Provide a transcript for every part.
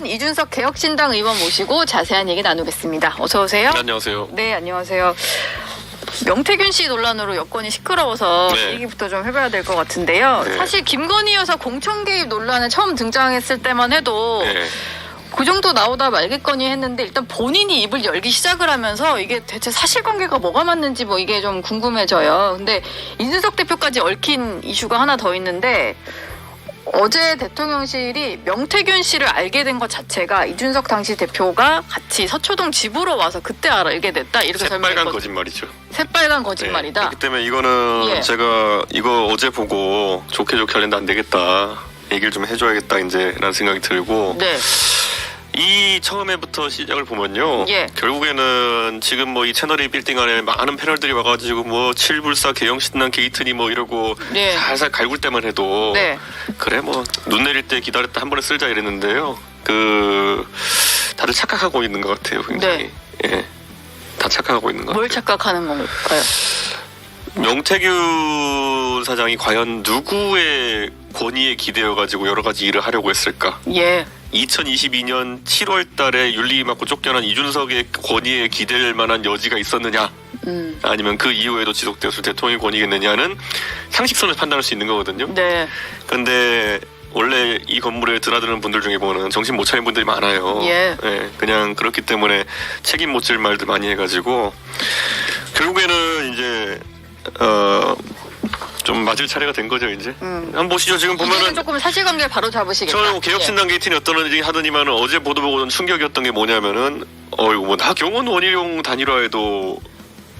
이준석 개혁신당 의원 모시고 자세한 얘기 나누겠습니다. 어서 오세요. 네, 안녕하세요. 네, 안녕하세요. 명태균 씨 논란으로 여권이 시끄러워서 네. 이 얘기부터 좀 해봐야 될 것 같은데요. 네. 사실 김건희 여사 공천 개입 논란에 처음 등장했을 때만 해도 네. 그 정도 나오다 말겠거니 했는데 일단 본인이 입을 열기 시작을 하면서 이게 대체 사실관계가 뭐가 맞는지 뭐 이게 좀 궁금해져요. 근데 이준석 대표까지 얽힌 이슈가 하나 더 있는데 어제 대통령실이 명태균 씨를 알게 된 것 자체가 이준석 당시 대표가 같이 서초동 집으로 와서 그때 알게 됐다 이렇게 새빨간 설명했거든요. 거짓말이죠. 새빨간 거짓말이다. 네. 그렇기 때문에 이거는 예. 제가 이거 어제 보고 좋게 하려는데 안 되겠다. 얘기를 좀 해줘야겠다 이제라는 생각이 들고 네. 이 처음에부터 시작을 보면요. 예. 결국에는 지금 뭐 이 채널A 빌딩 안에 많은 패널들이 와가지고 뭐 7불사 개혁신당 게이트니 뭐 이러고 예. 살살 갈굴 때만 해도 네. 그래 뭐 눈 내릴 때 기다렸다 한 번에 쓸자 이랬는데요. 다들 착각하고 있는 것 같아요. 굉장히. 예. 다 착각하고 있는 것 뭘 같아요. 착각하는 건가요? 명태균 사장이 과연 누구의 권위에 기대어가지고 여러 가지 일을 하려고 했을까? 예. 2022년 7월 달에 윤리 맞고 쫓겨난 이준석의 권위에 기댈 만한 여지가 있었느냐? 아니면 그 이후에도 지속되었을 대통령의 권위겠느냐는 상식선을 판단할 수 있는 거거든요. 네. 근데 원래 이 건물에 드나드는 분들 중에 보면 정신 못 차린 분들이 많아요. 예. 그냥 그렇기 때문에 책임 못 질 말들 많이 해가지고 결국에는 이제 좀 맞을 차례가 된 거죠 이제. 한번 보시죠. 지금 이제는 보면은 조금 사실관계를 바로 잡으시겠다. 저는 개혁신당 게이트는 어떠는지 하더니만은 어제 보도 보고는 충격이었던 게 뭐냐면은 이거 뭐 나경원 원희룡 단일화에도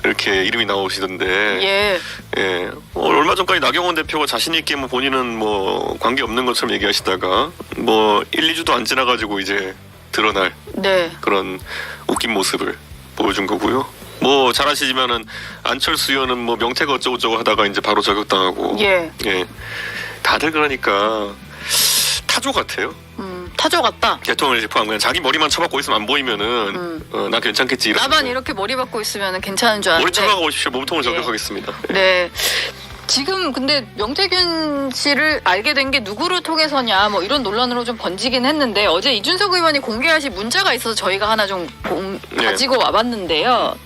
이렇게 이름이 나오시던데. 예. 예. 얼마 전까지 나경원 대표가 자신 있게 뭐 본인은 뭐 관계 없는 것처럼 얘기하시다가 뭐 1, 2주도 안 지나가지고 이제 드러날 네. 그런 웃긴 모습을 보여준 거고요. 뭐 잘 아시지만은 안철수 의원은 뭐 명태가 어쩌고저쩌고 하다가 이제 바로 저격당하고. 예. 예. 다들 그러니까 타조 같아요. 타조 같다. 대통령을 포함 그냥 자기 머리만 쳐박고 있으면 안 보이면은 나 괜찮겠지. 나만 이렇게 머리 박고 있으면 괜찮은 줄 머리 알았는데. 쳐박아 오십시오. 몸통을 저격하겠습니다. 예. 네. 지금 근데 명태균 씨를 알게 된 게 누구를 통해서냐 뭐 이런 논란으로 좀 번지긴 했는데 어제 이준석 의원이 공개하신 문자가 있어서 저희가 하나 좀 네. 가지고 와봤는데요.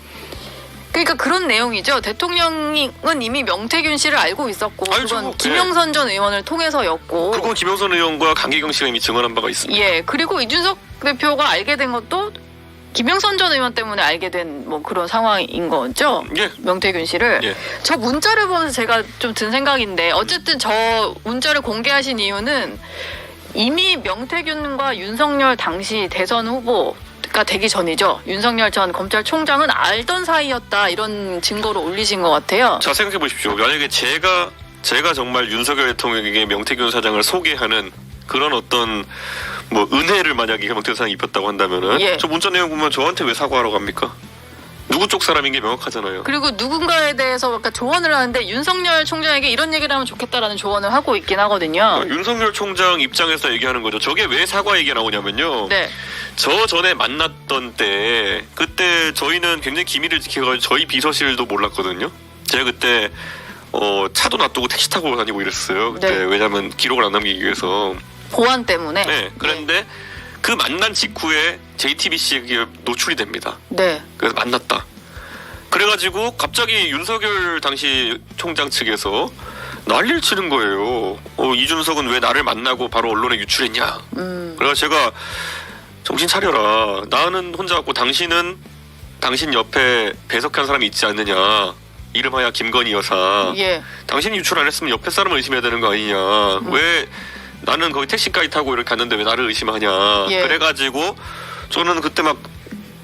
그러니까 그런 내용이죠. 대통령은 이미 명태균 씨를 알고 있었고 알죠. 그건 김영선 전 의원을 통해서였고 그건 김영선 의원과 강기경 씨가 이미 증언한 바가 있습니다. 예. 그리고 이준석 대표가 알게 된 것도 김영선 전 의원 때문에 알게 된 뭐 그런 상황인 거죠. 예. 명태균 씨를. 예. 저 문자를 보면서 제가 좀 든 생각인데 어쨌든 저 문자를 공개하신 이유는 이미 명태균과 윤석열 당시 대선 후보가 되기 전이죠. 윤석열 전 검찰총장은 알던 사이였다 이런 증거로 올리신 것 같아요. 자 생각해 보십시오. 만약에 제가 정말 윤석열 대통령에게 명태균 사장을 소개하는 그런 어떤 뭐 은혜를 만약에 명태균 사장이 입혔다고 한다면은 예. 저 문자 내용 보면 저한테 왜 사과하라고 합니까? 누구 쪽 사람인 게 명확하잖아요. 그리고 누군가에 대해서 약간 조언을 하는데 윤석열 총장에게 이런 얘기를 하면 좋겠다라는 조언을 하고 있긴 하거든요. 윤석열 총장 입장에서 얘기하는 거죠. 저게 왜 사과 얘기가 나오냐면요. 네. 저 전에 만났던 때 그때 저희는 굉장히 기밀을 지켜가지고 저희 비서실도 몰랐거든요. 제가 그때 차도 놔두고 택시 타고 다니고 이랬어요. 그때 네. 왜냐면 기록을 안 남기기 위해서. 보안 때문에. 네. 그런데 그 만난 직후에 JTBC에 노출이 됩니다. 네. 그래서 만났다. 그래가지고 갑자기 윤석열 당시 총장 측에서 난리를 치는 거예요. 이준석은 왜 나를 만나고 바로 언론에 유출했냐. 그래서 제가 정신 차려라. 나는 혼자 왔고 당신은 당신 옆에 배석한 사람이 있지 않느냐. 이름하여 김건희 여사. 예. 당신이 유출 안 했으면 옆에 사람을 의심해야 되는 거 아니냐. 왜 나는 거기 택시까지 타고 이렇게 갔는데 왜 나를 의심하냐. 예. 그래가지고 저는 그때 막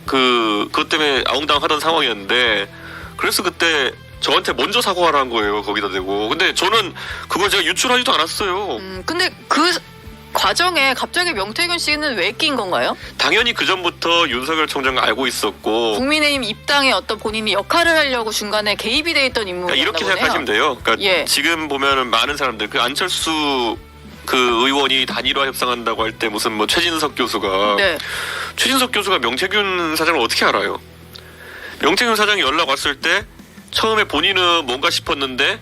그것 때문에 아웅다웅하던 상황이었는데 그래서 그때 저한테 먼저 사과하라는 거예요. 거기다 대고. 근데 저는 그걸 제가 유출하지도 않았어요. 근데 그 과정에 갑자기 명태균 씨는 왜 낀 건가요? 당연히 그 전부터 윤석열 총장을 알고 있었고 국민의힘 입당에 어떤 본인이 역할을 하려고 중간에 개입이 돼 있던 인물이었나 보네요. 이렇게 생각하시면 돼요. 그러니까 예. 지금 보면은 많은 사람들 그 안철수 그 의원이 단일화 협상한다고 할 때 무슨 뭐 최진석 교수가 네. 최진석 교수가 명태균 사장을 어떻게 알아요? 명태균 사장이 연락 왔을 때 처음에 본인은 뭔가 싶었는데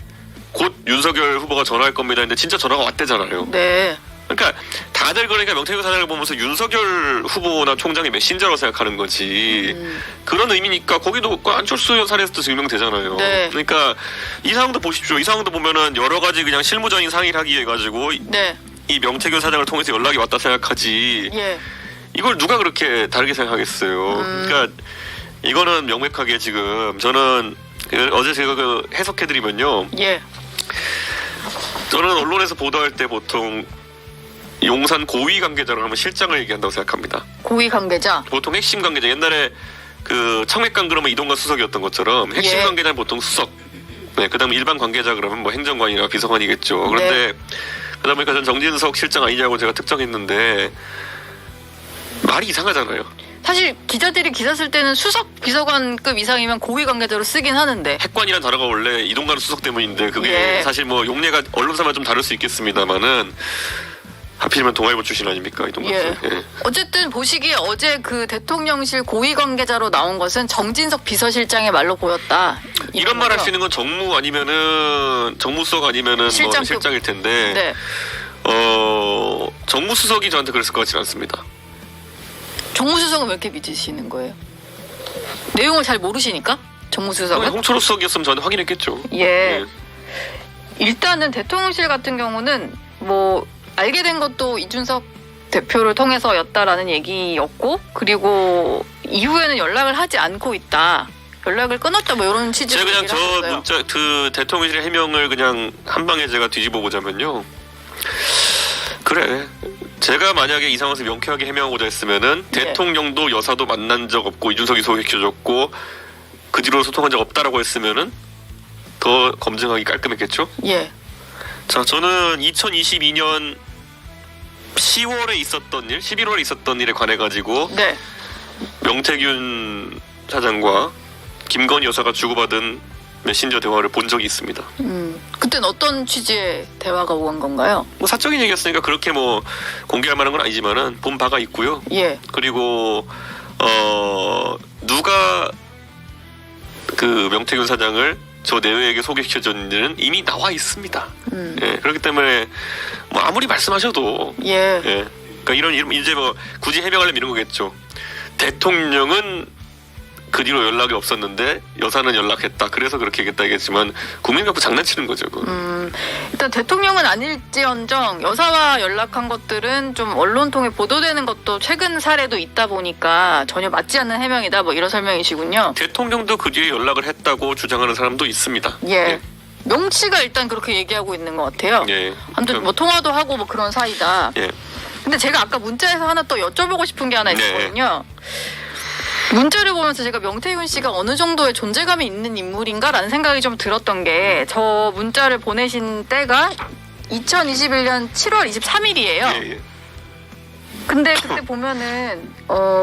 곧 윤석열 후보가 전화할 겁니다 했는데 진짜 전화가 왔대잖아요. 네. 그러니까 다들 그러니까 명태균 사장을 보면서 윤석열 후보나 총장이 메신저라고 생각하는 거지. 그런 의미니까 거기도 그 안철수 의원 사례에서도 증명되잖아요. 네. 그러니까 이 상황도 보십시오. 이 상황도 보면은 여러 가지 그냥 실무적인 상의를 하기 위해 가지고 네. 이 명태균 사장을 통해서 연락이 왔다 생각하지. 예. 이걸 누가 그렇게 다르게 생각하겠어요. 그러니까 이거는 명백하게 지금 저는 어제 제가 그 해석해드리면요. 예. 저는 언론에서 보도할 때 보통 용산 고위 관계자로 하면 실장을 얘기한다고 생각합니다. 고위 관계자. 보통 핵심 관계자 옛날에 그 청획관 그러면 이동관 수석이었던 것처럼 핵심 예. 관계자는 보통 수석. 네, 그다음에 일반 관계자 그러면 뭐 행정관이나 비서관이겠죠. 그런데 그러다 보니까 전 정진석 실장 아니냐고 제가 특정했는데 말이 이상하잖아요. 사실 기자들이 기사 쓸 때는 수석 비서관급 이상이면 고위 관계자로 쓰긴 하는데. 핵관이란 단어가 원래 이동관 수석 때문인데 그게 예. 사실 뭐 용례가 언론사만 좀 다를 수 있겠습니다만은 하필이면 동아일보 출신 아닙니까 이동관 예. 수석. 예. 어쨌든 보시기에 어제 그 대통령실 고위 관계자로 나온 것은 정진석 비서실장의 말로 보였다. 이런 말 할 수 있는 건 정무 아니면은 정무수석 아니면은 뭐 실장급. 실장일 텐데 네. 정무수석이 저한테 그랬을 것 같지는 않습니다. 정무수석은 왜 이렇게 믿으시는 거예요? 내용을 잘 모르시니까? 정무수석은? 홍철호 수석이었으면 저한테 확인했겠죠. 예. 일단은 대통령실 같은 경우는 뭐 알게 된 것도 이준석 대표를 통해서였다라는 얘기였고, 그리고 이후에는 연락을 하지 않고 있다. 연락을 끊었다 뭐 이런 취지로 제가 그냥 얘기를 저 하셨어요. 문자 그 대통령실 해명을 그냥 한 방에 제가 뒤집어 보자면요. 그래. 제가 만약에 이 상황에서 명쾌하게 해명하고자 했으면은 네. 대통령도 여사도 만난 적 없고 이준석이 소개시켜줬고 그 뒤로 소통한 적 없다라고 했으면은 더 검증하기 깔끔했겠죠. 예. 자, 저는 2022년 10월에 있었던 일, 11월에 있었던 일에 관해 가지고 네. 명태균 사장과 김건희 여사가 주고받은 메신저 대화를 본 적이 있습니다. 그때는 어떤 취지의 대화가 오간 건가요? 뭐 사적인 얘기였으니까 그렇게 뭐 공개할 만한 건 아니지만은 본 바가 있고요. 예. 그리고 누가 그 명태균 사장을 저 내외에게 소개시켜줬는지는 이미 나와 있습니다. 예, 그렇기 때문에 뭐 아무리 말씀하셔도 예. 예, 그러니까 이런 이제 뭐 굳이 해명하려면 이런 거겠죠. 대통령은 그 뒤로 연락이 없었는데 여사는 연락했다. 그래서 그렇게 얘기했다겠지만 국민 갖고 장난치는 거죠. 일단 대통령은 아닐지언정 여사와 연락한 것들은 좀 언론 통해 보도되는 것도 최근 사례도 있다 보니까 전혀 맞지 않는 해명이다. 뭐 이런 설명이시군요. 대통령도 그 뒤에 연락을 했다고 주장하는 사람도 있습니다. 예. 명치가 일단 그렇게 얘기하고 있는 것 같아요. 예. 아무튼 뭐 통화도 하고 뭐 그런 사이다. 예. 근데 제가 아까 문자에서 하나 또 여쭤보고 싶은 게 하나 네. 있었거든요. 문자를 보면서 제가 명태균 씨가 어느 정도의 존재감이 있는 인물인가라는 생각이 좀 들었던 게 저 문자를 보내신 때가 2021년 7월 23일이에요. 예, 예. 근데 그때 보면은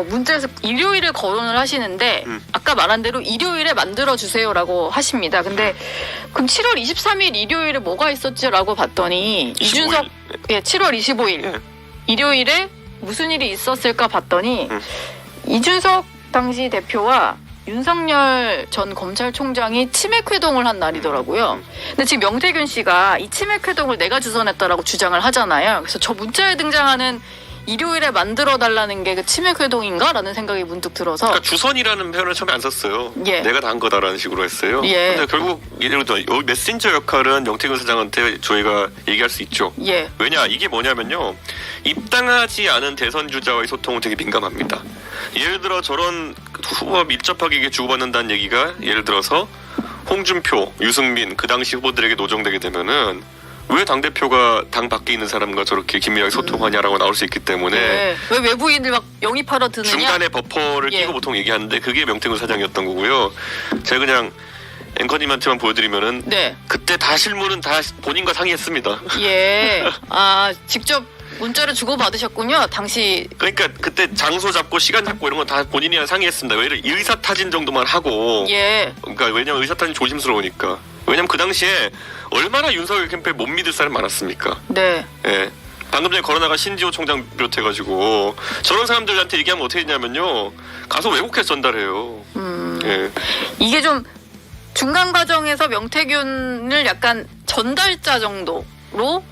문자에서 일요일에 거론을 하시는데 아까 말한 대로 일요일에 만들어 주세요라고 하십니다. 근데 그럼 7월 23일 일요일에 뭐가 있었지라고 봤더니 25일. 이준석 7월 25일 예. 일요일에 무슨 일이 있었을까 봤더니 이준석 당시 대표와 윤석열 전 검찰총장이 치맥회동을 한 날이더라고요. 근데 지금 명태균 씨가 이 치맥회동을 내가 주선했다라고 주장을 하잖아요. 그래서 저 문자에 등장하는 일요일에 만들어달라는 게 그 치맥회동인가라는 생각이 문득 들어서 그러니까 주선이라는 표현을 처음에 안 썼어요. 예. 내가 다 한 거다라는 식으로 했어요. 예. 근데 결국 예를 들어 여기 메신저 역할은 명태균 사장한테 저희가 얘기할 수 있죠. 예. 왜냐 이게 뭐냐면요. 입당하지 않은 대선 주자와의 소통은 되게 민감합니다. 예를 들어 저런 후보와 밀접하게 주고받는다는 얘기가 예를 들어서 홍준표, 유승민 그 당시 후보들에게 노정되게 되면은 왜 당대표가 당 밖에 있는 사람과 저렇게 긴밀하게 소통하냐라고 나올 수 있기 때문에 예. 왜 외부인들 막 영입하러 드느냐? 중간에 버퍼를 예. 끼고 보통 얘기하는데 그게 명태균 사장이었던 거고요. 제가 그냥 앵커님한테만 보여드리면은 네. 그때 다 실물은 다 본인과 상의했습니다. 예. 아 직접 문자를 주고 받으셨군요. 당시 그러니까 그때 장소 잡고 시간 잡고 이런 건 다 본인이랑 상의했습니다. 왜 의사타진 정도만 하고 예. 그러니까 왜냐면 의사타진 조심스러우니까. 왜냐면 그 당시에 얼마나 윤석열 캠프에 못 믿을 사람 많았습니까? 네. 예. 방금 전에 거론나가 신지호 총장 비롯해가지고 저런 사람들한테 얘기하면 어떻게 되냐면요. 가서 왜곡해서 전달해요. 예. 이게 좀 중간 과정에서 명태균을 약간 전달자 정도로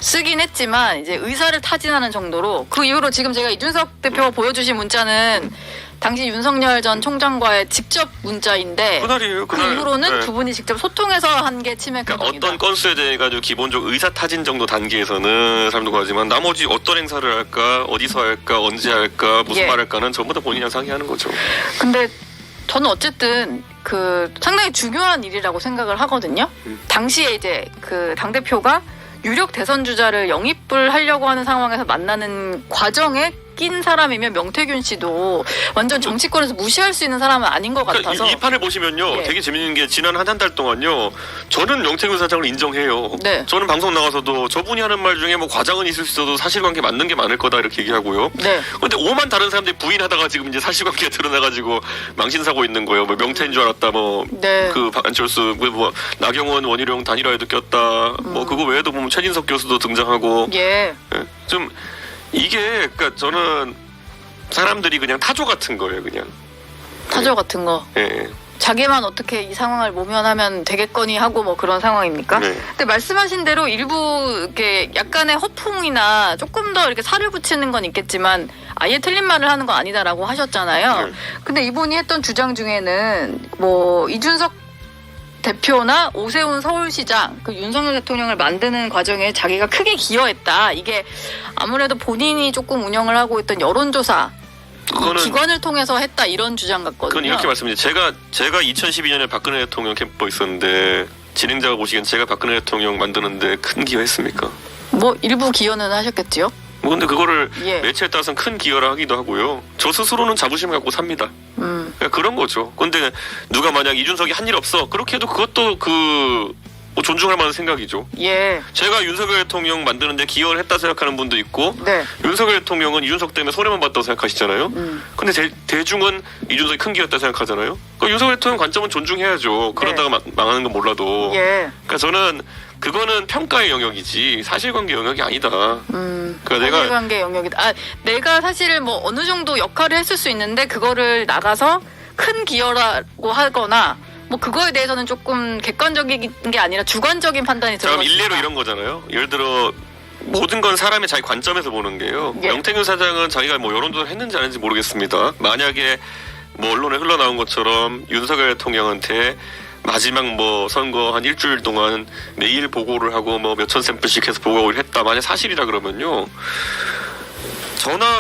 쓰긴 했지만 이제 의사를 타진하는 정도로 그 이후로 지금 제가 이준석 대표가 보여주신 문자는 당시 윤석열 전 총장과의 직접 문자인데 그날이에요. 그 그날. 이후로는 네. 두 분이 직접 소통해서 한 게 치맥 그러니까 행동이다. 어떤 건수에 대해 가지고 기본적 의사 타진 정도 단계에서는 사람도 하지만 나머지 어떤 행사를 할까, 어디서 할까, 언제 할까, 무슨 예. 말 할까는 전부 다 본인이랑 상의하는 거죠. 근데 저는 어쨌든 그 상당히 중요한 일이라고 생각을 하거든요. 당시에 이제 그 당대표가 유력 대선 주자를 영입을 하려고 하는 상황에서 만나는 과정에 낀 사람이면 명태균 씨도 완전 정치권에서 무시할 수 있는 사람은 아닌 것 그러니까 같아서. 이 판을 보시면요, 예. 되게 재밌는 게 지난 한 달 동안요, 저는 명태균 사장을 인정해요. 네. 저는 방송 나가서도 저분이 하는 말 중에 뭐 과장은 있을 수 있어도 사실관계 맞는 게 많을 거다 이렇게 얘기하고요. 네. 근데 오만 다른 사람들이 부인하다가 지금 이제 사실관계가 드러나가지고 망신사고 있는 거예요. 뭐 명태인 줄 알았다, 뭐 네. 그 안철수, 뭐 나경원, 원희룡 단일화에도 꼈다. 뭐 그거 외에도 보면 최진석 교수도 등장하고. 예. 예. 좀 이게 그러니까 저는 사람들이 그냥 타조 같은 거예요, 그냥. 타조 같은 거. 예. 자기만 어떻게 이 상황을 모면하면 되겠거니 하고 뭐 그런 상황입니까? 네. 근데 말씀하신 대로 일부 이렇게 약간의 허풍이나 조금 더 이렇게 살을 붙이는 건 있겠지만 아예 틀린 말을 하는 건 아니다라고 하셨잖아요. 네. 근데 이분이 했던 주장 중에는 뭐 이준석 대표나 오세훈 서울시장, 그 윤석열 대통령을 만드는 과정에 자기가 크게 기여했다. 이게 아무래도 본인이 조금 운영을 하고 있던 여론조사 그거는 기관을 통해서 했다 이런 주장 같거든요. 그건 이렇게 말씀드려요. 제가 2012년에 박근혜 대통령 캠프에 있었는데 진행자가 보시기엔 제가 박근혜 대통령 만드는데 큰 기여했습니까? 뭐 일부 기여는 하셨겠지요? 뭐 근데 그거를 예. 매체에 따라서는 큰 기여를 하기도 하고요. 저 스스로는 자부심 갖고 삽니다. 그러니까 그런 거죠. 근데 누가 만약 이준석이 한 일 없어 그렇게 해도 그것도 뭐 존중할 만한 생각이죠. 예. 제가 윤석열 대통령 만드는데 기여를 했다 생각하는 분도 있고 네. 윤석열 대통령은 이준석 때문에 손해만 봤다고 생각하시잖아요. 근데 대중은 이준석이 큰 기여했다 생각하잖아요. 그러니까 윤석열 대통령 관점은 존중해야죠. 그러다가 망하는 건 몰라도. 예. 그러니까 저는 그거는 평가의 영역이지 사실관계 영역이 아니다. 그러니까 내가 사실관계 영역이다. 아, 내가 사실 뭐 어느 정도 역할을 했을 수 있는데 그거를 나가서 큰 기여라고 하거나 뭐 그거에 대해서는 조금 객관적인 게 아니라 주관적인 판단이 자, 그럼 들어갔다. 일례로 이런 거잖아요. 예를 들어 모든 건 사람의 자기 관점에서 보는 게요. 예. 명태균 사장은 자기가 뭐 여론조사를 했는지 안 했는지 모르겠습니다. 만약에 뭐 언론에 흘러나온 것처럼 윤석열 대통령한테 마지막 뭐 선거 한 일주일 동안 매일 보고를 하고 뭐 몇천 샘플씩 해서 보고를 했다. 만약 사실이라 그러면요.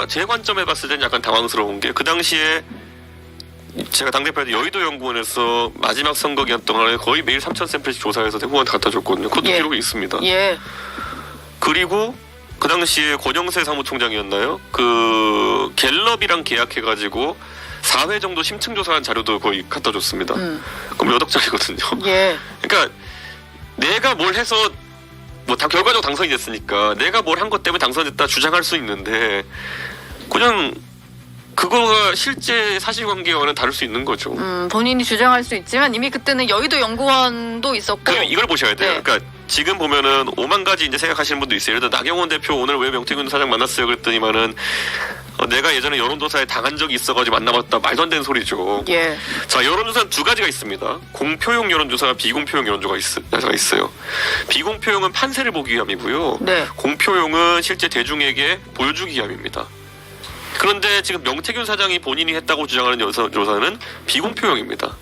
제 관점에 봤을 땐 약간 당황스러운 게 그 당시에 제가 당대표한테 여의도 연구원에서 마지막 선거 기간 동안에 거의 매일 3천 샘플씩 조사해서 후보한테 갖다 줬거든요. 그것도 예. 기록이 있습니다. 예. 그리고 그 당시에 권영세 사무총장이었나요? 그 갤럽이랑 계약해가지고 4회 정도 심층 조사한 자료도 거의 갖다 줬습니다. 그럼 몇 억짜리거든요. 예. 그러니까 내가 뭘 해서 뭐 다 결과적으로 당선이 됐으니까 내가 뭘 한 것 때문에 당선됐다 주장할 수 있는데 그냥 그거가 실제 사실관계와는 다를 수 있는 거죠. 본인이 주장할 수 있지만 이미 그때는 여의도 연구원도 있었고. 그럼 이걸 보셔야 돼요. 네. 그러니까 지금 보면은 오만 가지 이제 생각하시는 분도 있어요. 예를 들어 나경원 대표 오늘 왜 명태균 사장 만났어요? 그랬더니만은 내가 예전에 여론조사에 당한 적이 있어가지고 만나봤다. 말도 안 되는 소리죠. 예. 자, 여론조사는 두 가지가 있습니다. 공표용 여론조사와 비공표용 여론조사가 있어요. 비공표용은 판세를 보기 위함이고요. 네. 공표용은 실제 대중에게 보여주기 위함입니다. 그런데 지금 명태균 사장이 본인이 했다고 주장하는 여론조사는 비공표용입니다.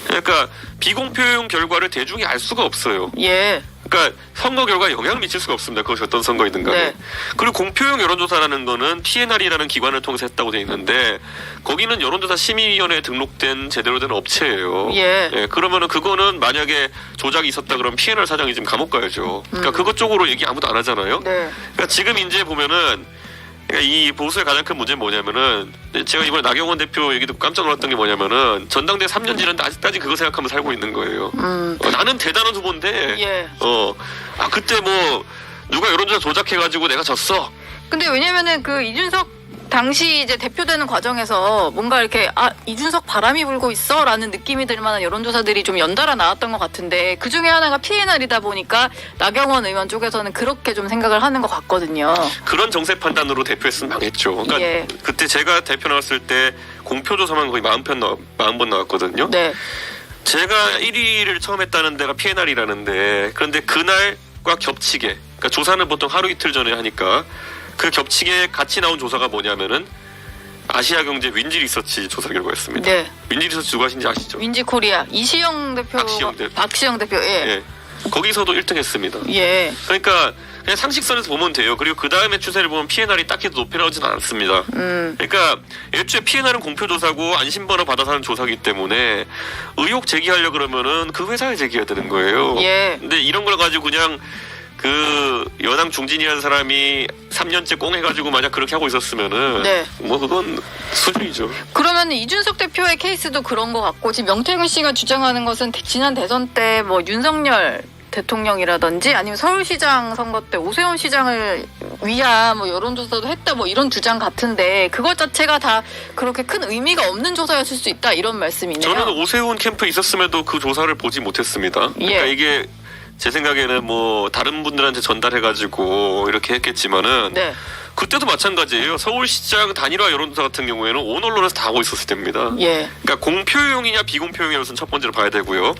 그러니까 비공표용 결과를 대중이 알 수가 없어요. 예. 그러니까 선거 결과에 영향을 미칠 수가 없습니다. 그것이 어떤 선거이든 간에. 네. 그리고 공표용 여론조사라는 거는 PNR이라는 기관을 통해서 했다고 되어 있는데 거기는 여론조사 심의위원회에 등록된 제대로 된 업체예요. 예. 그러면은 그거는 만약에 조작이 있었다 그러면 PNR 사장이 지금 감옥 가야죠. 그러니까 그것 쪽으로 얘기 아무도 안 하잖아요. 네. 그러니까 지금 이제 보면은 그러니까 이 보수의 가장 큰 문제는 뭐냐면은 제가 이번에 나경원 대표 얘기 듣고 깜짝 놀랐던 게 뭐냐면은 전당대 3년 지났는데 아직까지 그거 생각하면서 살고 있는 거예요. 나는 대단한 후보인데 예. 그때 뭐 누가 여론조사 조작해가지고 내가 졌어. 근데 왜냐면은 그 이준석 당시 이제 대표되는 과정에서 뭔가 이렇게 이준석 바람이 불고 있어라는 느낌이 들 만한 여론조사들이 좀 연달아 나왔던 것 같은데 그 중에 하나가 PNR이다 보니까 나경원 의원 쪽에서는 그렇게 좀 생각을 하는 것 같거든요. 그런 정세 판단으로 대표했으면 망했죠. 그러니까 예. 그때 제가 대표 나왔을 때 공표조사만 거의 40번 나왔거든요. 네. 제가 1위를 처음 했다는 데가 PNR이라는데 그런데 그날과 겹치게 그러니까 조사는 보통 하루 이틀 전에 하니까 그 겹치게 같이 나온 조사가 뭐냐면은 아시아경제 윈지 리서치 조사 결과였습니다. 네. 윈지 리서치 누가 하신지 아시죠? 윈지 코리아 이시영 대표, 박시영 대표, 예. 예. 거기서도 1등 했습니다. 예. 그러니까 그냥 상식선에서 보면 돼요. 그리고 그 다음에 추세를 보면 P&R이 딱히 높이 나오지는 않습니다. 그러니까 애초에 P&R은 공표조사고 안심번호 받아서 하는 조사기 때문에 의혹 제기하려 그러면은 그 회사에 제기해야 되는 거예요. 예. 근데 이런 걸 가지고 그냥 그 여당 중진이라는 사람이 3년째 꽁해가지고 만약 그렇게 하고 있었으면은 네. 뭐 그건 수준이죠. 그러면 이준석 대표의 케이스도 그런 것 같고 지금 명태균 씨가 주장하는 것은 지난 대선 때 뭐 윤석열 대통령이라든지 아니면 서울시장 선거 때 오세훈 시장을 위한 뭐 여론조사도 했다 뭐 이런 주장 같은데 그것 자체가 다 그렇게 큰 의미가 없는 조사였을 수 있다 이런 말씀이네요. 저는 오세훈 캠프에 있었음에도 그 조사를 보지 못했습니다. 그러니까 예. 이게 제 생각에는 뭐 다른 분들한테 전달해가지고 이렇게 했겠지만은 네. 그때도 마찬가지예요. 서울시장 단일화 여론조사 같은 경우에는 온 언론에서 다 하고 있었을 때입니다. 예. 그러니까 공표용이냐 비공표용이냐를 첫 번째로 봐야 되고요.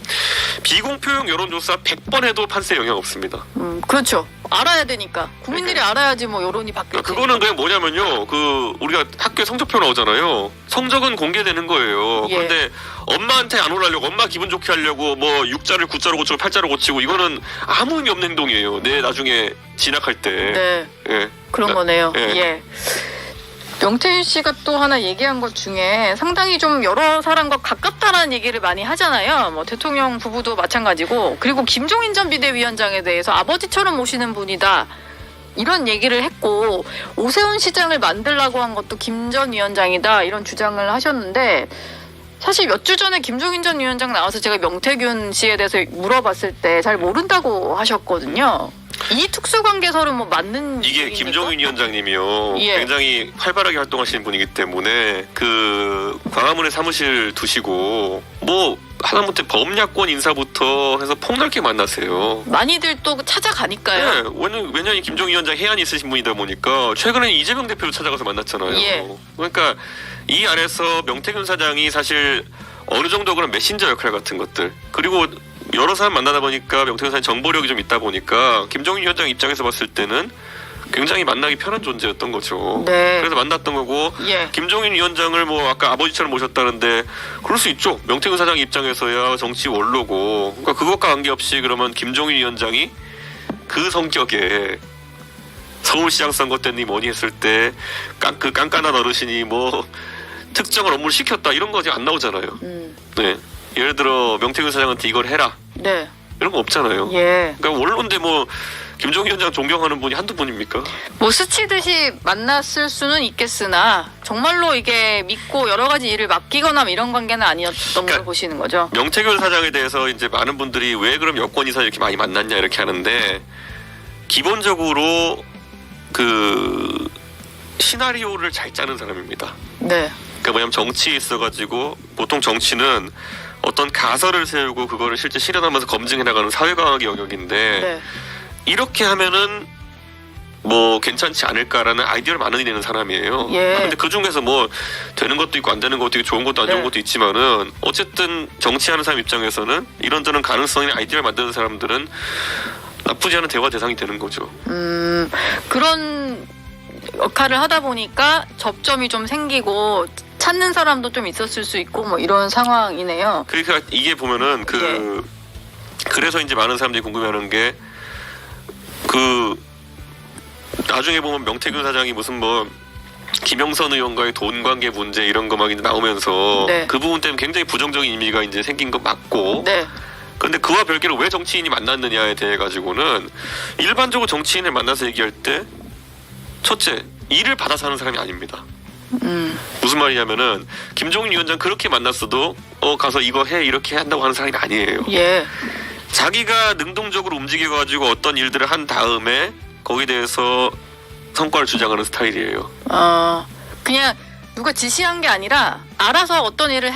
비공표용 여론조사 100번 해도 판세에 영향 없습니다. 그렇죠. 알아야 되니까 국민들이 알아야지 뭐 여론이 바뀔지. 그거는 그냥 뭐냐면요. 그 우리가 학교에 성적표 나오잖아요. 성적은 공개되는 거예요. 예. 그런데 엄마한테 안 올라려고 엄마 기분 좋게 하려고 뭐 6자를 9자로 고치고 8자로 고치고 이거는 아무 의미 없는 행동이에요. 내 나중에 진학할 때. 네. 예. 그런 거네요. 예. 예. 명태균 씨가 또 하나 얘기한 것 중에 상당히 좀 여러 사람과 가깝다라는 얘기를 많이 하잖아요. 뭐 대통령 부부도 마찬가지고 그리고 김종인 전 비대위원장에 대해서 아버지처럼 모시는 분이다. 이런 얘기를 했고 오세훈 시장을 만들라고 한 것도 김 전 위원장이다. 이런 주장을 하셨는데 사실 몇 주 전에 김종인 전 위원장 나와서 제가 명태균 씨에 대해서 물어봤을 때 잘 모른다고 하셨거든요. 이 특수관계설은 뭐 맞는 이게 얘기입니까? 김종인 위원장님이요. 예. 굉장히 활발하게 활동하시는 분이기 때문에 그 광화문에 사무실 두시고 뭐 하다못해 범야권 인사부터 해서 폭넓게 만나세요. 많이들 또 찾아가니까요. 네, 왜냐면 김종인 위원장 해안이 있으신 분이다 보니까 최근에 이재명 대표를 찾아가서 만났잖아요. 예. 그러니까 이 안에서 명태균 사장이 사실 어느 정도 그런 메신저 역할 같은 것들 그리고 여러 사람 만나다 보니까 명태균 사장이 정보력이 좀 있다 보니까 김종인 위원장 입장에서 봤을 때는 굉장히 만나기 편한 존재였던 거죠. 네. 그래서 만났던 거고 예. 김종인 위원장을 뭐 아까 아버지처럼 모셨다는데 그럴 수 있죠. 명태균 사장 입장에서야 정치 원로고 그러니까 그것과 관계없이 그러면 김종인 위원장이 그 성격에 서울시장 선거 때니 뭐니 했을 때 그 깐깐한 어르신이 뭐 특정한 업무를 시켰다 이런 거 아직 안 나오잖아요. 네. 예를 들어 명태균 사장한테 이걸 해라 네. 이런 거 없잖아요. 예. 그러니까 원로인데 뭐 김종인 위원장 존경하는 분이 한두 분입니까? 뭐 스치듯이 만났을 수는 있겠으나 정말로 이게 믿고 여러 가지 일을 맡기거나 뭐 이런 관계는 아니었던 걸 보시는 거죠. 명태균 사장에 대해서 이제 많은 분들이 왜 그럼 여권 이사 이렇게 많이 만났냐 이렇게 하는데 기본적으로 그 시나리오를 잘 짜는 사람입니다. 네. 그러니까 뭐냐면 정치에 있어가지고 보통 정치는 어떤 가설을 세우고 그거를 실제 실현하면서 검증해 나가는 사회과학의 영역인데 네. 이렇게 하면은 뭐 괜찮지 않을까라는 아이디어를 만들어내는 사람이에요. 예. 근데 그 중에서 뭐 되는 것도 있고 안 되는 것도 있고 좋은 것도 안 좋은 네. 것도 있지만은 어쨌든 정치하는 사람 입장에서는 이런저런 가능성이나 아이디어를 만드는 사람들은 나쁘지 않은 대화 대상이 되는 거죠. 그런 역할을 하다 보니까 접점이 좀 생기고 찾는 사람도 좀 있었을 수 있고 뭐 이런 상황이네요. 그러니까 이게 보면은 그래서 이제 많은 사람들이 궁금해하는 게 그 나중에 보면 명태균 사장이 무슨 뭐 김영선 의원과의 돈 관계 문제 이런 거 막 이제 나오면서 네. 그 부분 때문에 굉장히 부정적인 이미지가 이제 생긴 거 맞고 네. 그런데 그와 별개로 왜 정치인이 만났느냐에 대해 가지고는 일반적으로 정치인을 만나서 얘기할 때 첫째 일을 받아서 하는 사람이 아닙니다. 무슨 말이냐면은 김종인 위원장 그렇게 만났어도 가서 이거 해 이렇게 한다고 하는 사람이 아니에요. 예. 자기가 능동적으로 움직여가지고 어떤 일들을 한 다음에 거기에 대해서 성과를 주장하는 스타일이에요. 그냥 누가 지시한 게 아니라 알아서 어떤 일을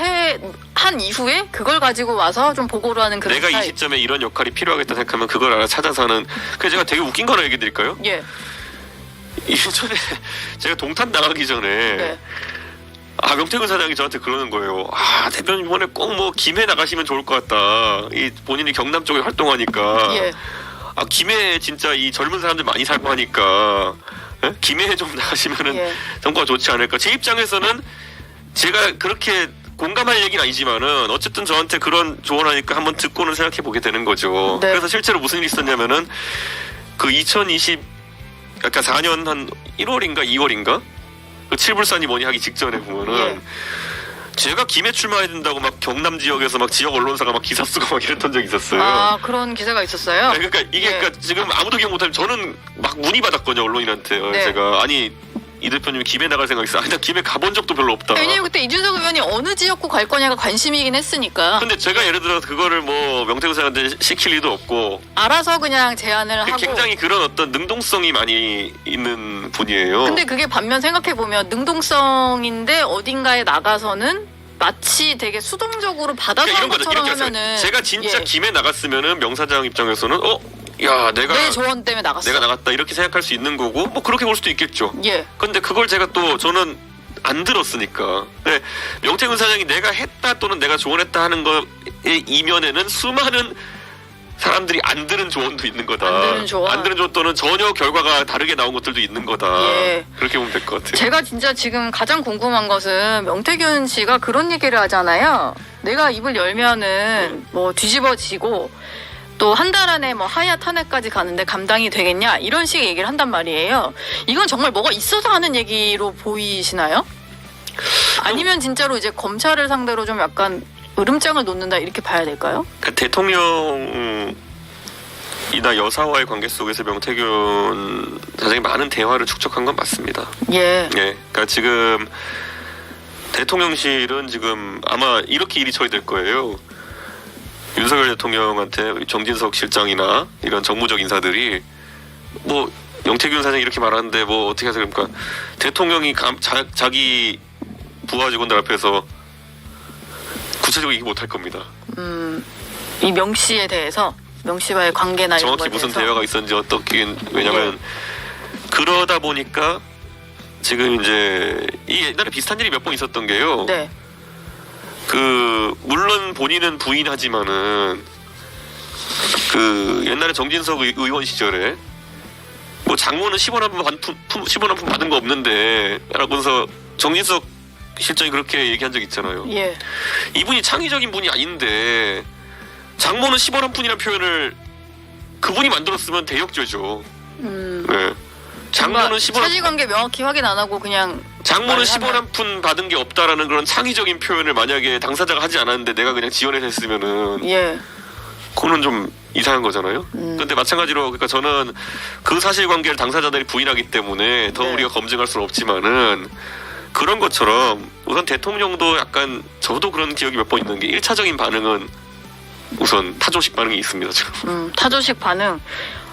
한 이후에 그걸 가지고 와서 좀 보고를 하는 그런 내가 스타일. 이 시점에 이런 역할이 필요하겠다 생각하면 그걸 알아 찾아서 하는. 그래서 제가 되게 웃긴 거나 얘기 드릴까요? 예. 예전에 제가 동탄 나가기 전에 네. 명태균 사장이 저한테 그러는 거예요. 대표님 이번에 꼭 뭐 김해 나가시면 좋을 것 같다. 이 본인이 경남 쪽에 활동하니까. 예. 김해에 진짜 이 젊은 사람들 많이 살고 하니까 예? 김해에 좀 나가시면은 예. 정부가 좋지 않을까. 제 입장에서는 제가 그렇게 공감할 얘기는 아니지만은 어쨌든 저한테 그런 조언하니까 한번 듣고는 생각해 보게 되는 거죠. 네. 그래서 실제로 무슨 일이 있었냐면은 그 4년 한 1월인가 2월인가 그 칠불산이 뭐니 하기 직전에 보면은 예. 제가 김해 출마해야 된다고 막 경남 지역에서 막 지역 언론사가 막 기사 쓰고 막 이랬던 적이 있었어요. 아, 그런 기사가 있었어요? 네, 그러니까 이게 예. 그러니까 지금 아무도 기억 못하면 저는 막 문의 받았거든요 언론인한테. 네. 제가 아니 이 대표님 김해 나갈 생각 있어? 아니 나 김해 가본 적도 별로 없다. 왜냐면 그때 이준석 의원이 어느 지역구 갈 거냐가 관심이긴 했으니까 근데 제가 예를 들어 그거를 뭐 명태균 사장한테 시킬 리도 없고 알아서 그냥 제안을 하고. 굉장히 그런 어떤 능동성이 많이 있는 분이에요. 근데 그게 반면 생각해보면 능동성인데 어딘가에 나가서는 마치 되게 수동적으로 받아서 그러니까 한 이런 거죠. 것처럼 이렇게 하면은 하면은 제가 진짜 예. 김해 나갔으면은 명사장 입장에서는 야 내가 내 조언 때문에 나갔어. 내가 나갔다 이렇게 생각할 수 있는 거고 뭐 그렇게 볼 수도 있겠죠. 예. 근데 그걸 제가 또 저는 안 들었으니까. 네, 명태균 사장이 내가 했다 또는 내가 조언했다 하는 거의 이면에는 수많은 사람들이 안 들은 조언도 있는 거다. 안 들은 조언. 안 들은 조언 또는 전혀 결과가 다르게 나온 것들도 있는 거다. 예. 그렇게 보면 될 것 같아요. 제가 진짜 지금 가장 궁금한 것은 명태균 씨가 그런 얘기를 하잖아요. 내가 입을 열면은 뭐 뒤집어지고 또 한 달 안에 뭐 하야 탄핵까지 가는데 감당이 되겠냐 이런 식의 얘기를 한단 말이에요. 이건 정말 뭐가 있어서 하는 얘기로 보이시나요? 아니면 진짜로 이제 검찰을 상대로 좀 약간 으름장을 놓는다 이렇게 봐야 될까요? 그러니까 대통령이나 여사와의 관계 속에서 명태균 사장이 많은 대화를 축적한 건 맞습니다. 예. 예, 그러니까 지금 대통령실은 지금 아마 이렇게 일이 처리될 거예요. 윤석열 대통령한테 정진석 실장이나 이런 정무적 인사들이 뭐 명태균 사장이 이렇게 말하는데 뭐 어떻게 하세요? 그러니까 대통령이 자기 부하 직원들 앞에서 구체적으로 얘기 못할 겁니다. 이 명 씨에 대해서 명 씨와의 관계나 이런 정확히 거에 무슨 대해서. 대화가 있었는지 어떻게 왜냐면 그러다 보니까 지금 이제 이 옛날에 비슷한 일이 몇 번 있었던 게요. 네. 그 물론 본인은 부인하지만은 그 옛날에 정진석 의원 시절에 뭐 장모는 10원 한 푼 받은 거 없는데 라고서 정진석 실장이 그렇게 얘기한 적 있잖아요. 예. 이분이 창의적인 분이 아닌데 장모는 10원 한 푼이라는 표현을 그분이 만들었으면 대역죄죠. 네. 장모는 10원 사실관계 명확히 확인 안 하고 그냥 장모는 말을 10원 하면. 한 푼 받은 게 없다라는 그런 창의적인 표현을 만약에 당사자가 하지 않았는데 내가 그냥 지원해서 했으면은 예. 그거는 좀 이상한 거잖아요. 근데 마찬가지로 그러니까 저는 그 사실관계를 당사자들이 부인하기 때문에 더 네. 우리가 검증할 수는 없지만은 그런 것처럼 우선 대통령도 약간 저도 그런 기억이 몇 번 있는 게 1차적인 반응은 우선 타조식 반응이 있습니다. 지금. 타조식 반응.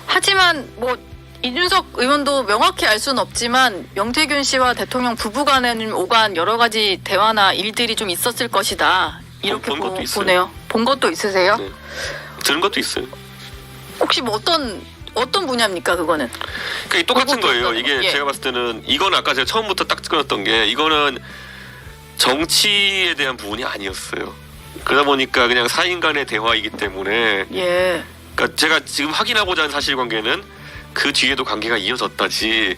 하지만 뭐 이준석 의원도 명확히 알 수는 없지만 명태균 씨와 대통령 부부 간에는 오간 여러 가지 대화나 일들이 좀 있었을 것이다. 이렇게 본 것도 있어요. 보네요. 본 것도 있으세요? 네. 들은 것도 있어요. 혹시 뭐 어떤 분야입니까 그거는? 그러니까 똑같은 그것도 거예요. 어떤 이게 거? 예. 제가 봤을 때는 이건 아까 제가 처음부터 딱 끊었던 게 이거는 정치에 대한 부분이 아니었어요. 그러다 보니까 그냥 사인 간의 대화이기 때문에 예. 그러니까 제가 지금 확인하고자 하는 사실관계는 그 뒤에도 관계가 이어졌다지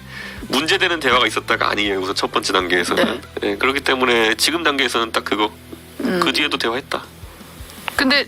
문제되는 대화가 있었다가 아니에요. 우선 첫 번째 단계에서는. 예, 그렇기 때문에 지금 단계에서는 딱 그거 그 뒤에도 대화했다. 근데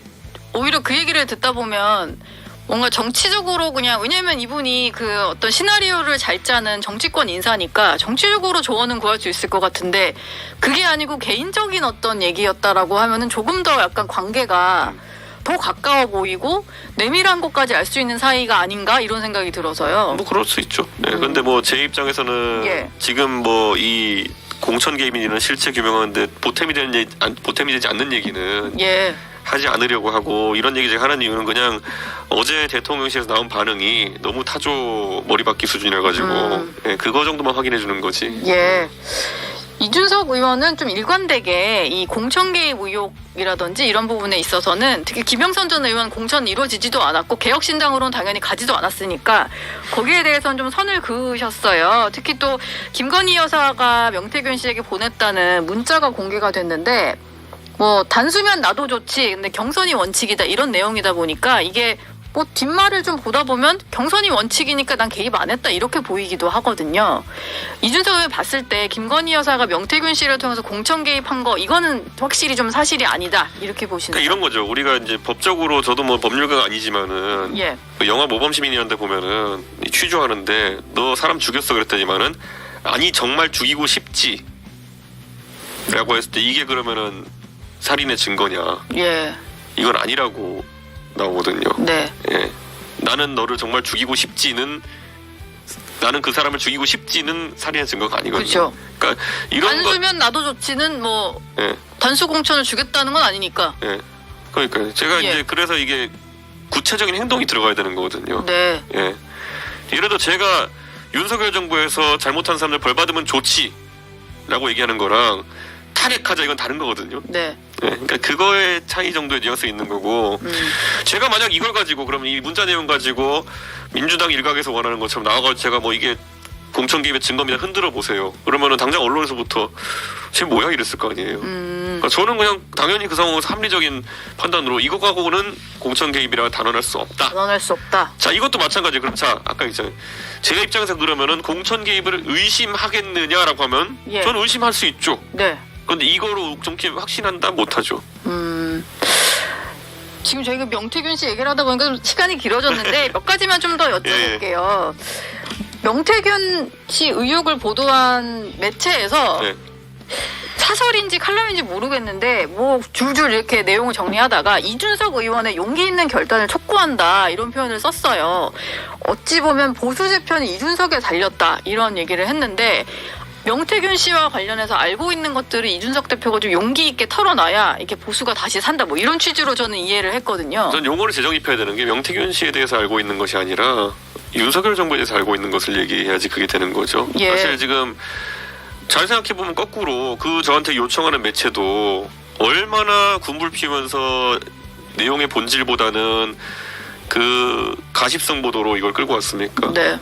오히려 그 얘기를 듣다 보면 뭔가 정치적으로 그냥 왜냐면 이분이 그 어떤 시나리오를 잘 짜는 정치권 인사니까 정치적으로 조언은 구할 수 있을 것 같은데 그게 아니고 개인적인 어떤 얘기였다라고 하면은 조금 더 약간 관계가 더 가까워 보이고 내밀한 것까지 알 수 있는 사이가 아닌가 이런 생각이 들어서요. 뭐 그럴 수 있죠. 네, 근데 뭐 제 입장에서는 예. 지금 뭐 이 공천 개입이나 실체 규명하는데 보탬이 되지 않는 얘기는 예. 하지 않으려고 하고 이런 얘기 제가 하는 이유는 그냥 어제 대통령실에서 나온 반응이 너무 타조 머리박기 수준이라 가지고 예, 그거 정도만 확인해 주는 거지. 예. 이준석 의원은 좀 일관되게 이 공천 개입 의혹이라든지 이런 부분에 있어서는 특히 김영선 전 의원 공천 이루어지지도 않았고 개혁신당으로는 당연히 가지도 않았으니까 거기에 대해서는 좀 선을 그으셨어요. 특히 또 김건희 여사가 명태균 씨에게 보냈다는 문자가 공개가 됐는데 뭐 단수면 나도 좋지 근데 경선이 원칙이다 이런 내용이다 보니까 이게 뭐 뒷말을 좀 보다 보면 경선이 원칙이니까 난 개입 안 했다 이렇게 보이기도 하거든요. 이준석 의원 봤을 때 김건희 여사가 명태균 씨를 통해서 공천 개입한 거 이거는 확실히 좀 사실이 아니다 이렇게 보시는. 그러니까 이런 거죠. 우리가 이제 법적으로 저도 뭐 법률가가 아니지만은 예. 그 영화 모범시민이라는데 보면은 취조하는데 너 사람 죽였어 그랬더니만은 아니 정말 죽이고 싶지 라고 했을 때 이게 그러면은 살인의 증거냐. 예. 이건 아니라고 나오거든요. 네. 예. 나는 너를 정말 죽이고 싶지는 나는 그 사람을 죽이고 싶지는 살인의 증거가 아니거든요. 그렇죠. 그러니까 이런 단수면 나도 좋지는 뭐 예. 단수 공천을 주겠다는 건 아니니까. 예. 그러니까 제가 예. 이제 그래서 이게 구체적인 행동이 들어가야 되는 거거든요. 네. 예. 예를 들어 제가 윤석열 정부에서 잘못한 사람들 벌 받으면 좋지라고 얘기하는 거랑 탄핵하자 이건 다른 거거든요. 네. 예. 그러니까 그거의 차이 정도의 뉘앙스 있는 거고 제가 만약 이걸 가지고 그러면 이 문자 내용 가지고 민주당 일각에서 원하는 것처럼 나와가지고 제가 뭐 이게 공천 개입의 증거입니다 흔들어 보세요. 그러면은 당장 언론에서부터 쟤 뭐야 이랬을 거 아니에요. 그러니까 저는 그냥 당연히 그 상황에서 합리적인 판단으로 이거 갖고는 공천 개입이라 단언할 수 없다. 단언할 수 없다. 자 이것도 마찬가지. 그럼 자 아까 있잖아요. 제가 입장에서 그러면은 공천 개입을 의심하겠느냐라고 하면 예. 저는 의심할 수 있죠. 네. 그런데 이거로 정치 확신한다 못하죠. 지금 저희가 명태균 씨 얘기를 하다 보니까 좀 시간이 길어졌는데 몇 가지만 좀 더 여쭤볼게요. 명태균 씨 의혹을 보도한 매체에서 네. 사설인지 칼럼인지 모르겠는데 뭐 줄줄 이렇게 내용을 정리하다가 이준석 의원의 용기 있는 결단을 촉구한다 이런 표현을 썼어요. 어찌 보면 보수 재편이 이준석에 달렸다 이런 얘기를 했는데 명태균 씨와 관련해서 알고 있는 것들을 이준석 대표가 좀 용기 있게 털어놔야 이렇게 보수가 다시 산다 뭐 이런 취지로 저는 이해를 했거든요. 전 용어를 재정립해야 되는 게 명태균 씨에 대해서 알고 있는 것이 아니라 윤석열 정부에 대해서 알고 있는 것을 얘기해야지 그게 되는 거죠. 예. 사실 지금 잘 생각해보면 거꾸로 그 저한테 요청하는 매체도 얼마나 군불 피우면서 내용의 본질보다는 그 가십성 보도로 이걸 끌고 왔습니까? 네.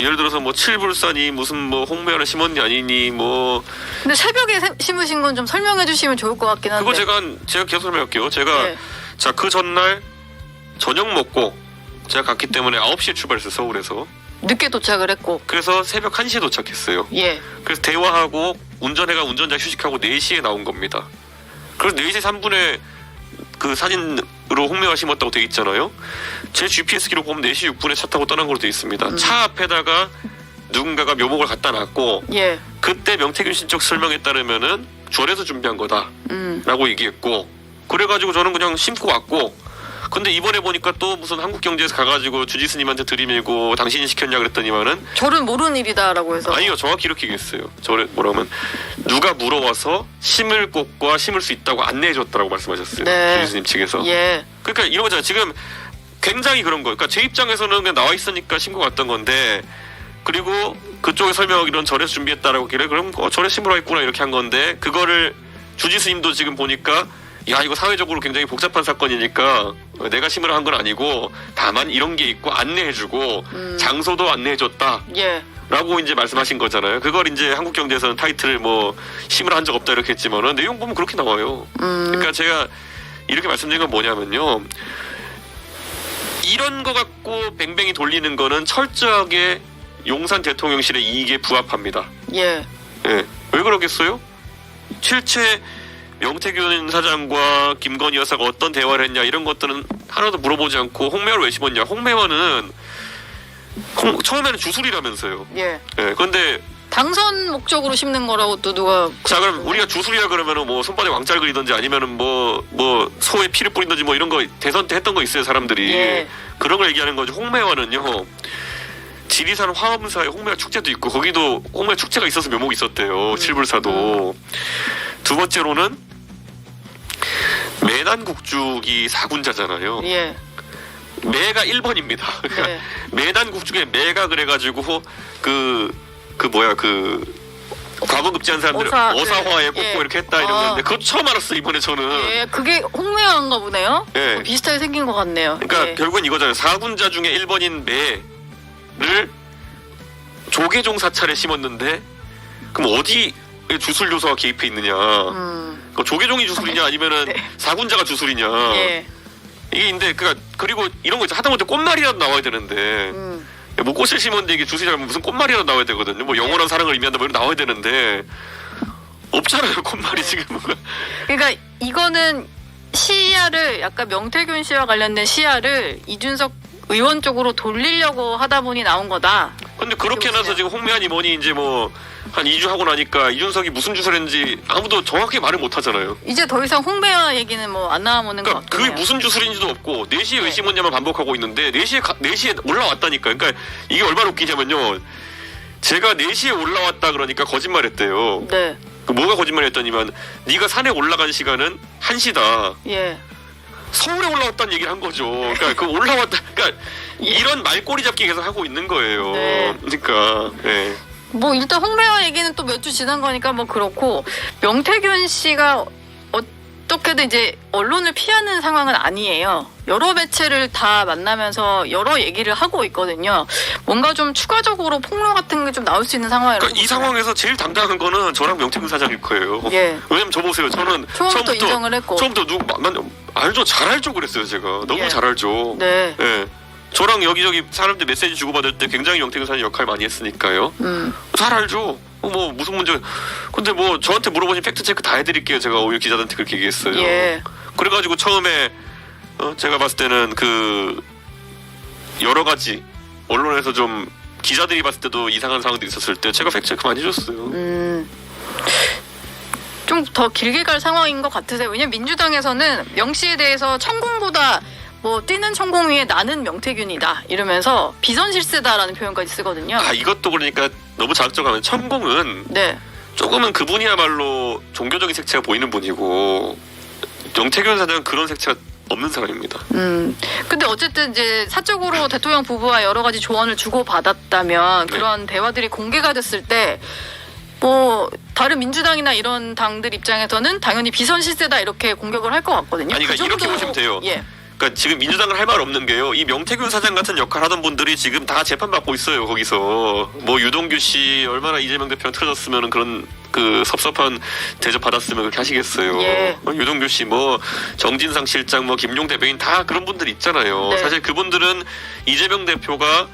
예를 들어서 뭐 칠불산이 무슨 뭐 홍매화를 심었니 아니니 뭐 근데 새벽에 심으신 건 좀 설명해 주시면 좋을 것 같긴 한데. 그거 제가 계속 설명할게요. 제가 네. 자 그 전날 저녁 먹고 제가 갔기 때문에 9시에 출발했어요. 서울에서. 늦게 도착을 했고. 그래서 새벽 1시에 도착했어요. 예. 그래서 대화하고 운전해가 운전자 휴식하고 4시에 나온 겁니다. 그래서 4시 3분에 그 사진으로 홍매화 심었다고 돼 있잖아요. 제 GPS 기록 보면 4시 6분에 차 타고 떠난 걸로 돼 있습니다. 차 앞에다가 누군가가 묘목을 갖다 놨고 예. 그때 명태균 씨 쪽 설명에 따르면은 절에서 준비한 거다 라고 얘기했고 그래가지고 저는 그냥 심고 왔고 근데 이번에 보니까 또 무슨 한국경제에서 가가지고 주지스님한테 들이밀고 당신이 시켰냐 그랬더니만은 저는 모르는 일이다라고 해서. 아니요 정확히 이렇게 얘기했어요. 저를 뭐라고 하면 누가 물어와서 심을 곳과 심을 수 있다고 안내해줬다라고 말씀하셨어요. 네. 주지스님 측에서. 예. 그러니까 이런 거잖아요. 지금 굉장히 그런 거예요. 그러니까 제 입장에서는 그냥 나와 있으니까 신고 갔던 건데 그리고 그쪽에 설명 이런 절에서 준비했다라고 길래 그럼 절에 심으라 했구나 이렇게 한 건데 그거를 주지스님도 지금 보니까 야 이거 사회적으로 굉장히 복잡한 사건이니까 내가 심으라 한 건 아니고 다만 이런 게 있고 안내해주고 장소도 안내해줬다. 예. 라고 이제 말씀하신 거잖아요. 그걸 이제 한국경제에서는 타이틀을 뭐 심으라 한 적 없다 이렇게 했지만은 내용 보면 그렇게 나와요. 그러니까 제가 이렇게 말씀드린 건 뭐냐면요. 이런 거 갖고 뱅뱅이 돌리는 거는 철저하게 용산 대통령실의 이익에 부합합니다. 예. 예. 왜 그러겠어요? 실제 명태균 사장과 김건희 여사가 어떤 대화를 했냐 이런 것들은 하나도 물어보지 않고 홍매화를 왜 심었냐. 홍매화는 처음에는 주술이라면서요. 예. 예. 그런데 당선 목적으로 심는 거라고 또 누가. 자 그럼 우리가 주술이라 그러면은 뭐 손바닥에 왕자를 그리든지 아니면은 뭐 소에 피를 뿌리든지 뭐 이런 거 대선 때 했던 거 있어요 사람들이. 예. 그런 걸 얘기하는 거죠. 홍매화는요. 지리산 화엄사에 홍매화 축제도 있고 거기도 홍매화 축제가 있어서 묘목이 있었대요. 칠불사도. 두 번째로는 매단국죽이 4군자잖아요. 예. 매가 1번입니다. 네. 매단국죽에 매가 그래가지고 그 과거급제한 사람들 어사화에 꽂고 예. 이렇게 했다 이런 건데 그거 처음 알았어요 이번에 저는. 예. 그게 홍매화인가 보네요. 예. 비슷하게 생긴 것 같네요. 그러니까 예. 결국은 이거잖아요. 4군자 중에 1번인 매를 조계종 사찰에 심었는데 그럼 어디 주술 요소가 개입해 있느냐? 그 조계종이 주술이냐 아니면은 네. 4군자가 주술이냐? 예. 이게 근데 그리고 이런 거 있죠. 하다못해 꽃말이라도 나와야 되는데 뭐 꽃을 심었는데 이게 주시 잘못 무슨 꽃말이라도 나와야 되거든요. 뭐 영원한 사랑을 의미한다 뭐 이런 나와야 되는데 없잖아요. 꽃말이 지금. 그러니까 이거는 시야를 약간 명태균 씨와 관련된 시야를 이준석 의원 쪽으로 돌리려고 하다 보니 나온 거다. 근데 그렇게 해놔서 지금 홍매한이 뭐니 이제 뭐 한 2주 하고 나니까 이준석이 무슨 주소를 했는지 아무도 정확하게 말을 못 하잖아요. 이제 더 이상 홍매화 얘기는 뭐 안 나오는 것 그러니까 같긴 그게 해요. 무슨 주술인지도 없고 4시에 왜 심었냐만 반복하고 있는데 4시에 올라왔다니까. 그러니까 이게 얼마나 웃기냐면요. 제가 4시에 올라왔다 그러니까 거짓말했대요. 네. 뭐가 거짓말했더니만 네가 산에 올라간 시간은 1시다. 예. 서울에 올라왔다는 얘기를 한 거죠. 그러니까 그 올라왔다. 그러니까 이런 말꼬리 잡기 계속 하고 있는 거예요. 네. 그러니까 예. 뭐 일단 홍매화 얘기는 또 몇 주 지난 거니까 뭐 그렇고 명태균 씨가 어떻게든 이제 언론을 피하는 상황은 아니에요. 여러 매체를 다 만나면서 여러 얘기를 하고 있거든요. 뭔가 좀 추가적으로 폭로 같은 게 좀 나올 수 있는 상황이라고. 그러니까 이 상황에서 제일 당당한 거는 저랑 명태균 사장일 거예요. 예. 왜냐면 저 보세요. 저는 처음부터 인정을 했고. 처음부터 알죠. 잘 알죠 그랬어요 제가. 너무 예. 잘 알죠. 네. 예. 저랑 여기저기 사람들 메시지 주고받을 때 굉장히 명태균 사장이 역할 많이 했으니까요. 잘 알죠. 뭐 무슨 문제. 근데 뭐 저한테 물어보신 팩트 체크 다 해드릴게요. 제가 오히려 기자들한테 그렇게 얘기했어요. 예. 그래가지고 처음에 제가 봤을 때는 그 여러 가지 언론에서 좀 기자들이 봤을 때도 이상한 상황들이 있었을 때 제가 팩트 체크 많이 해줬어요. 좀 더 길게 갈 상황인 것 같으세요? 왜냐면 민주당에서는 명 씨에 대해서 천공보다 뭐 뛰는 천공 위에 나는 명태균이다 이러면서 비선실세다라는 표현까지 쓰거든요. 이것도 그러니까 너무 자극적하면 천공은 네. 조금은 그분이야말로 종교적인 색채가 보이는 분이고 명태균 사장은 그런 색채가 없는 사람입니다. 근데 어쨌든 이제 사적으로 대통령 부부와 여러 가지 조언을 주고 받았다면 그런 대화들이 공개가 됐을 때 뭐 다른 민주당이나 이런 당들 입장에서는 당연히 비선실세다 이렇게 공격을 할 것 같거든요. 아니 그러니까 이렇게 보시면 돼요. 예. 그러니까 지금 민주당은 할 말 없는 게요. 이 명태균 사장 같은 역할 하던 분들이 지금 다 재판 받고 있어요. 거기서 뭐 유동규 씨 얼마나 이재명 대표랑 틀어졌으면 그런 그 섭섭한 대접 받았으면 그렇게 하시겠어요. 예. 유동규 씨 뭐 정진상 실장 뭐 김용 대변인 다 그런 분들 있잖아요. 네. 사실 그분들은 이재명 대표가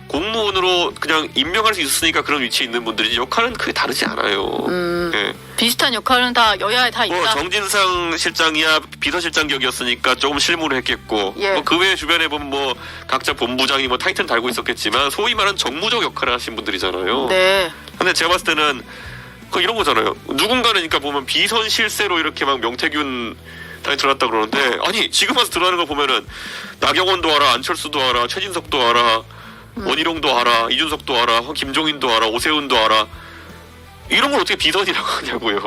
공무원으로 그냥 임명할 수 있었으니까 그런 위치에 있는 분들이 역할은 크게 다르지 않아요. 예. 비슷한 역할은 다 여야에 다 있다. 뭐 정진상 실장이야 비서실장 격이었으니까 조금 실무를 했겠고 예. 뭐 그 외에 주변에 보면 뭐 각자 본부장이 뭐 타이틀 달고 있었겠지만 소위 말하는 정무적 역할을 하신 분들이잖아요. 네. 근데 제가 봤을 때는 그 이런 거잖아요. 누군가는 그러니까 보면 비선 실세로 이렇게 막 명태균 당이 들어왔다 그러는데 아니 지금 와서 들어가는 거 보면은 나경원도 알아, 안철수도 알아, 최진석도 알아, 원희룡도 알아, 이준석도 알아, 김종인도 알아, 오세훈도 알아. 이런 걸 어떻게 비선이라고 하냐고요.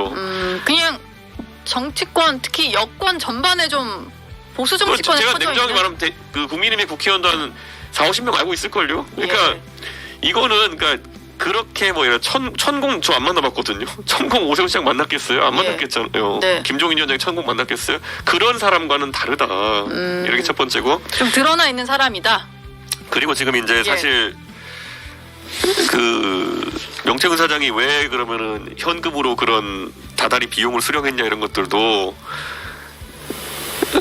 그냥 정치권 특히 여권 전반에 좀 보수 정치권에 제가 퍼져 냉정하게 있는. 말하면 그 국민의힘 국회의원도 한 4, 50명 알고 있을걸요. 그러니까 예. 이거는 그러니까 그렇게 뭐 이런 천공 저 안 만나봤거든요. 천공 오세훈 시장 만났겠어요? 안 예. 만났겠잖아요. 네. 김종인 위원장이 천공 만났겠어요? 그런 사람과는 다르다. 이렇게 첫 번째고. 좀 드러나 있는 사람이다. 그리고 지금 이제 예. 사실 그 명태균 사장이 왜 그러면은 현금으로 그런 다달이 비용을 수령했냐 이런 것들도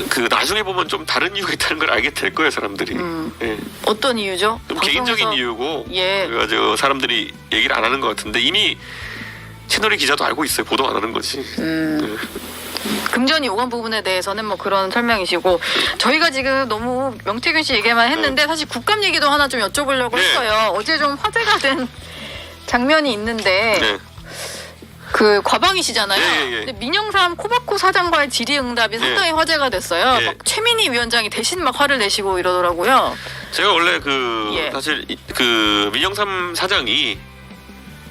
그 나중에 보면 좀 다른 이유가 있다는 걸 알게 될 거예요 사람들이. 예. 어떤 이유죠? 좀 방송에서- 개인적인 이유고 예. 그래가지고 사람들이 얘기를 안 하는 것 같은데 이미 채널의 기자도 알고 있어요. 보도 안 하는 거지. 금전이 오간 부분에 대해서는 뭐 그런 설명이시고 저희가 지금 너무 명태균 씨 얘기만 했는데 사실 국감 얘기도 하나 좀 여쭤보려고 네. 했어요. 어제 좀 화제가 된 장면이 있는데 네. 그 과방이시잖아요. 예. 근데 민영삼 코바코 사장과의 질의응답이 상당히 화제가 됐어요. 예. 막 최민희 위원장이 대신 막 화를 내시고 이러더라고요. 제가 원래 그 예. 사실 그 민영삼 사장이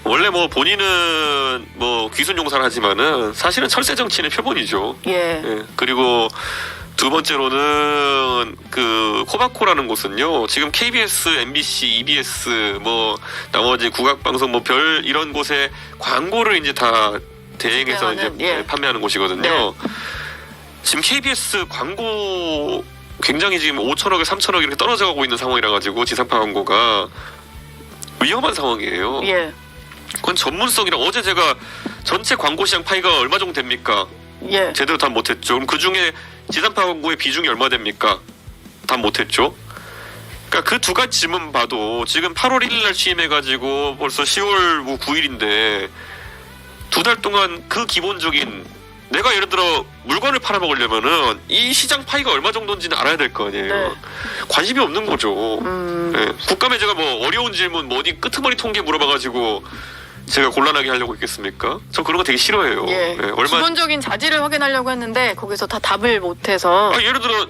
원래 뭐 본인은 뭐 귀순용사를 하지만은 사실은 철새 정치인의 표본이죠. 예. 예. 그리고 두 번째로는 그 코바코라는 곳은요. 지금 KBS, MBC, EBS 뭐 나머지 국악방송 뭐 별 이런 곳에 광고를 이제 다 대행해서 이제 판매하는, 예. 판매하는 곳이거든요. 네. 지금 KBS 광고 굉장히 지금 5천억에 3천억 이렇게 떨어져 가고 있는 상황이라 가지고 지상파 광고가 위험한 상황이에요. 예. 그건 전문성이라 어제 제가 전체 광고 시장 파이가 얼마 정도 됩니까? 예. 제대로 답 못했죠. 그럼 그 중에 지산파 광고의 비중이 얼마 됩니까? 답 못했죠. 그러니까 그 두 가지 질문 봐도 지금 8월 1일 날 취임해가지고 벌써 10월 9일인데 2달 동안 그 기본적인 내가 예를 들어 물건을 팔아먹으려면은 이 시장 파이가 얼마 정도인지는 알아야 될 거 아니에요. 네. 관심이 없는 거죠. 네. 국감에 제가 뭐 어려운 질문 뭐 어디 끄트머리 통계 물어봐가지고 제가 곤란하게 하려고 했겠습니까? 전 그런 거 되게 싫어해요. 예. 네, 얼마 기본적인 자질을 확인하려고 했는데 거기서 다 답을 못해서 예를 들어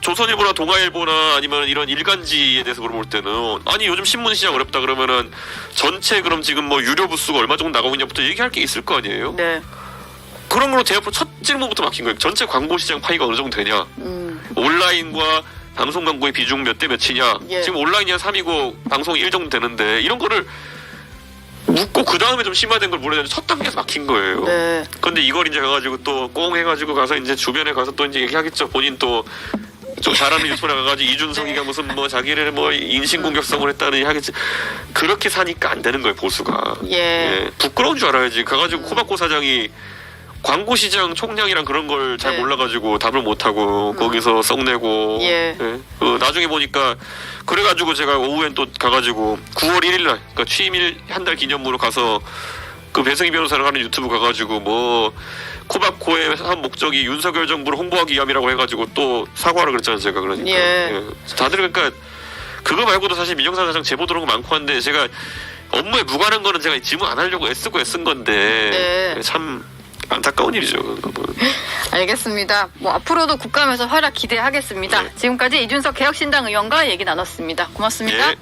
조선일보나 동아일보나 아니면 이런 일간지에 대해서 물어볼 때는 아니 요즘 신문 시장 어렵다 그러면은 전체 그럼 지금 뭐 유료 부수가 얼마 정도 나가고 있냐부터 얘기할 게 있을 거 아니에요. 네. 그런 걸로 대놓고 첫 질문부터 막힌 거예요. 전체 광고 시장 파이가 어느 정도 되냐. 온라인과 방송 광고의 비중 몇 대 몇이냐. 예. 지금 온라인이 한 3이고 방송이 1 정도 되는데 이런 거를 묻고 그 다음에 좀 심화된 걸 물어야 첫 단계에서 막힌 거예요. 네. 근데 이걸 이제 가가지고 또 꽁 해가지고 가서 이제 주변에 가서 또 이제 얘기하겠죠. 본인 또 좀 잘하는 유튜브에 나가가지고 이준석이가 무슨 뭐 자기를 뭐 인신공격성을 했다는 하겠지. 그렇게 사니까 안 되는 거예요, 보수가. 예. 부끄러운 줄 알아야지. 가가지고 코바코 사장이 광고시장 총량이랑 그런 걸 잘 네. 몰라가지고 답을 못하고 거기서 썩내고 예. 나중에 보니까 그래가지고 제가 오후엔 또 가가지고 9월 1일날 그러니까 취임일 한 달 기념으로 가서 그 배승희 변호사랑 하는 유튜브 가가지고 뭐 코바코의 한 목적이 윤석열 정부를 홍보하기 위함이라고 해가지고 또 사과를 그랬잖아요 제가. 그러니까 예. 다들 그러니까 그거 말고도 사실 민영상 사장 제보 들어온 거 많고 한데 제가 업무에 무관한 거는 제가 질문 안 하려고 애쓴 건데 네. 참 안타까운 일이죠. 그거 보면. 알겠습니다. 뭐 앞으로도 국감에서 활약 기대하겠습니다. 네. 지금까지 이준석 개혁신당 의원과 얘기 나눴습니다. 고맙습니다. 예.